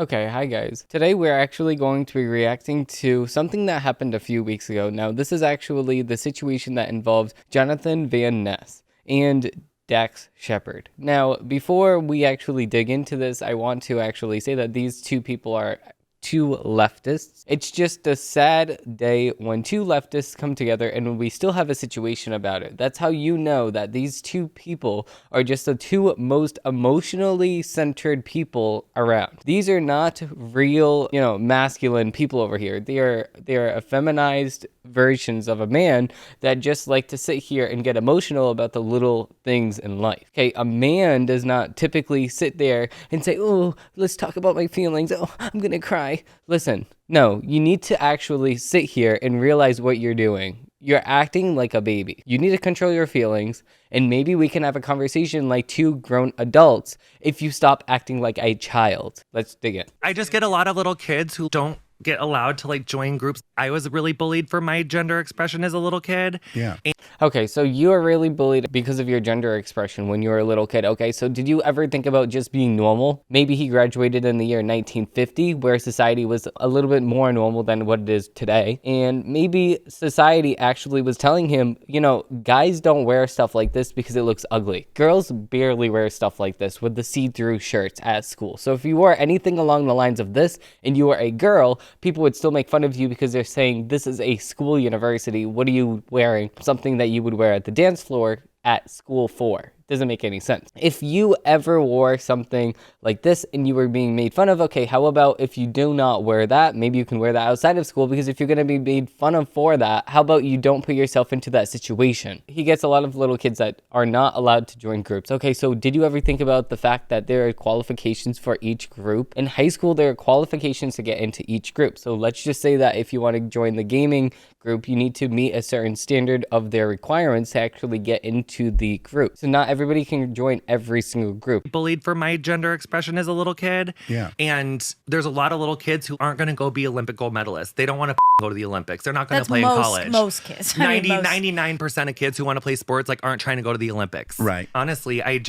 Okay, hi guys. Today we're actually going to be reacting to something that happened a few weeks ago. Now, this is actually the situation that involves Johnathan Van Ness and Dax Shepard. Now, before we actually dig into this, I want to actually say that these two people are two leftists. It's just a sad day when two leftists come together and we still have a situation about it. That's how you know that these two people are just the two most emotionally centered people around. These are not real, masculine people over here. They are effeminized versions of a man that just like to sit here and get emotional about the little things in life. Okay, a man does not typically sit there and say, "Oh, let's talk about my feelings. Oh, I'm gonna cry." Listen, no, you need to actually sit here and realize what you're doing. You're acting like a baby. You need to control your feelings, and maybe we can have a conversation like two grown adults if you stop acting like a child. Let's dig in. I just get a lot of little kids who don't get allowed to join groups. I was really bullied for my gender expression as a little kid. Yeah. Okay, so you were really bullied because of your gender expression when you were a little kid. Okay, so did you ever think about just being normal? Maybe he graduated in the year 1950, where society was a little bit more normal than what it is today. And maybe society actually was telling him, guys don't wear stuff like this because it looks ugly. Girls barely wear stuff like this with the see-through shirts at school. So if you wore anything along the lines of this and you were a girl, people would still make fun of you because they're saying, this is a school university. What are you wearing? Something that you would wear at the dance floor at school for. Doesn't make any sense. If you ever wore something like this and you were being made fun of, okay, how about if you do not wear that? Maybe you can wear that outside of school, because if you're going to be made fun of for that, how about you don't put yourself into that situation? He gets a lot of little kids that are not allowed to join groups. Okay, so did you ever think about the fact that there are qualifications for each group? In high school, there are qualifications to get into each group. So let's just say that if you want to join the gaming group, you need to meet a certain standard of their requirements to actually get into the group. So not everybody can join every single group. Bullied for my gender expression as a little kid. Yeah. And there's a lot of little kids who aren't going to go be Olympic gold medalists. They don't want to go to the Olympics. They're not going to play in college. Most kids. 99% of kids who want to play sports aren't trying to go to the Olympics. Right. Honestly, I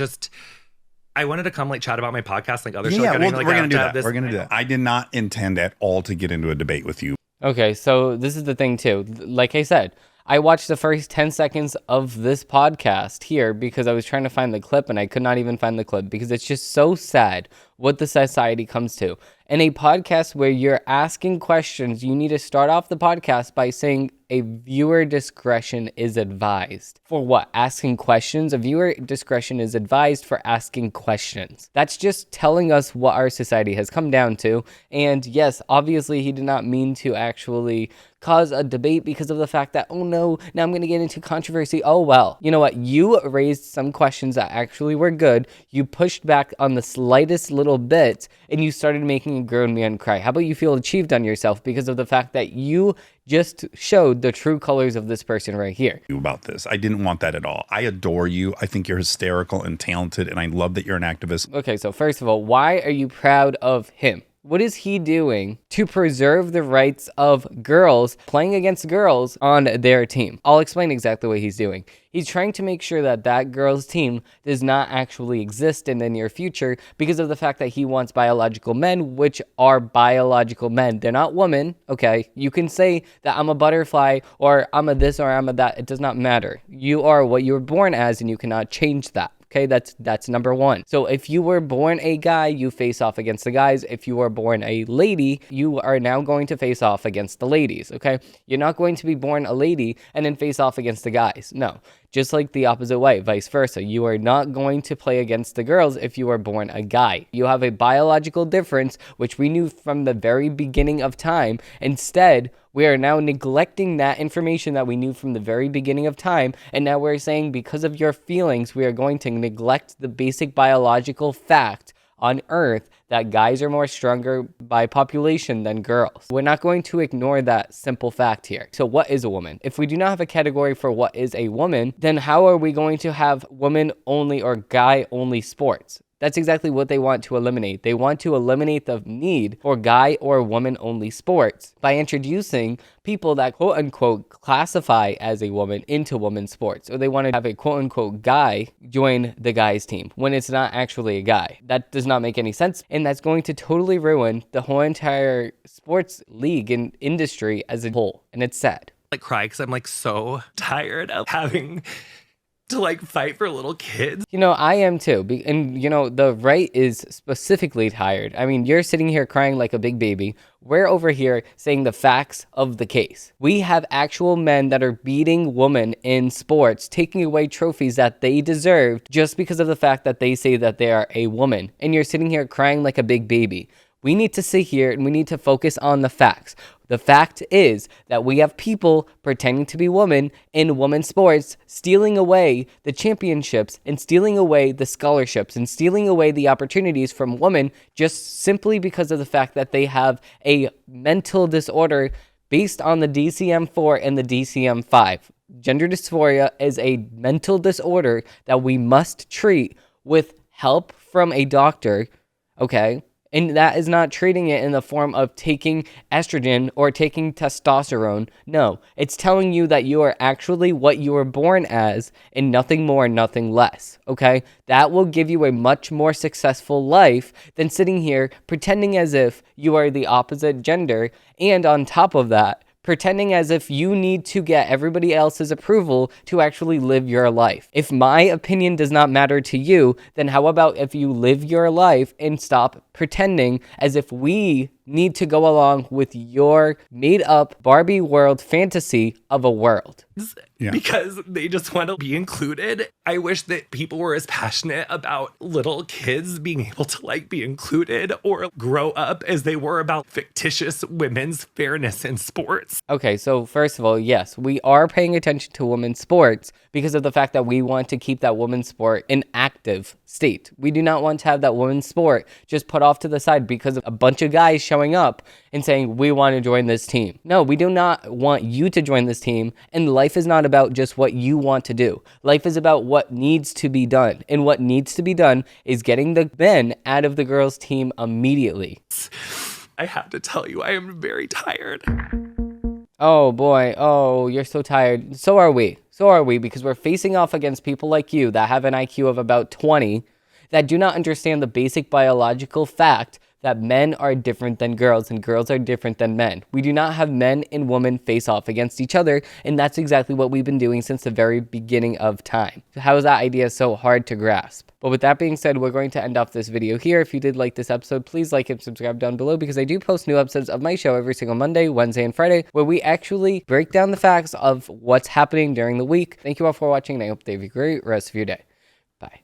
wanted to come chat about my podcast like other shows. Yeah, we're going to do that. We're going to do that. I did not intend at all to get into a debate with you. Okay, so this is the thing too. Like I said, I watched the first 10 seconds of this podcast here because I was trying to find the clip and I could not even find the clip because it's just so sad what the society comes to. In a podcast where you're asking questions, you need to start off the podcast by saying a viewer discretion is advised. For what? Asking questions? A viewer discretion is advised for asking questions. That's just telling us what our society has come down to. And yes, obviously he did not mean to actually cause a debate because of the fact that, oh no, now I'm going to get into controversy. Oh well. You know what? You raised some questions that actually were good. You pushed back on the slightest little bit and you started making a grown man cry. How about you feel achieved on yourself because of the fact that you just showed the true colors of this person right here? About this, I didn't want that at all. I adore you. I think you're hysterical and talented, and I love that you're an activist. Okay, so first of all, why are you proud of him? What is he doing to preserve the rights of girls playing against girls on their team? I'll explain exactly what he's doing. He's trying to make sure that that girl's team does not actually exist in the near future because of the fact that he wants biological men, which are biological men. They're not women, okay? You can say that I'm a butterfly or I'm a this or I'm a that. It does not matter. You are what you were born as and you cannot change that. Okay, that's number one. So if you were born a guy, you face off against the guys. If you were born a lady, you are now going to face off against the ladies, okay? You're not going to be born a lady and then face off against the guys. No, just like the opposite way, vice versa. You are not going to play against the girls if you were born a guy. You have a biological difference, which we knew from the very beginning of time. Instead, we are now neglecting that information that we knew from the very beginning of time, and now we're saying because of your feelings, we are going to neglect the basic biological fact on Earth that guys are more stronger by population than girls. We're not going to ignore that simple fact here. So what is a woman? If we do not have a category for what is a woman, then how are we going to have women only or guy only sports? That's exactly what they want to eliminate. They want to eliminate the need for guy or woman only sports by introducing people that quote unquote classify as a woman into women's sports. Or they want to have a quote unquote guy join the guy's team when it's not actually a guy. That does not make any sense. And that's going to totally ruin the whole entire sports league and industry as a whole. And it's sad. Like cry because I'm like so tired of having to like fight for little kids. You know, I am too. And, you know, the right is specifically tired. I mean, you're sitting here crying like a big baby. We're over here saying the facts of the case. We have actual men that are beating women in sports, taking away trophies that they deserved just because of the fact that they say that they are a woman. And you're sitting here crying like a big baby. We need to sit here and we need to focus on the facts. The fact is that we have people pretending to be women in women's sports, stealing away the championships and stealing away the scholarships and stealing away the opportunities from women just simply because of the fact that they have a mental disorder based on the DCM-4 and the DCM-5. Gender dysphoria is a mental disorder that we must treat with help from a doctor, okay? And that is not treating it in the form of taking estrogen or taking testosterone. No, it's telling you that you are actually what you were born as and nothing more, nothing less, okay? That will give you a much more successful life than sitting here pretending as if you are the opposite gender, and on top of that, pretending as if you need to get everybody else's approval to actually live your life. If my opinion does not matter to you, then how about if you live your life and stop pretending as if we need to go along with your made-up Barbie world fantasy of a world? Yeah. Because they just want to be included. I wish that people were as passionate about little kids being able to like be included or grow up as they were about fictitious women's fairness in sports. Okay, so first of all, yes, we are paying attention to women's sports because of the fact that we want to keep that women's sport in active state. We do not want to have that women's sport just put off to the side because of a bunch of guys showing up and saying, we want to join this team. No, we do not want you to join this team, and life is not about just what you want to do. Life is about what needs to be done, and what needs to be done is getting the men out of the girls' team immediately. I have to tell you, I am very tired. Oh boy, oh, you're so tired. So are we. So are we, because we're facing off against people like you that have an IQ of about 20 that do not understand the basic biological fact that men are different than girls and girls are different than men. We do not have men and women face off against each other, and that's exactly what we've been doing since the very beginning of time. How is that idea so hard to grasp? But with that being said, we're going to end off this video here. If you did like this episode, please like and subscribe down below, because I do post new episodes of my show every single Monday, Wednesday, and Friday, where we actually break down the facts of what's happening during the week. Thank you all for watching, and I hope that you have a great rest of your day. Bye.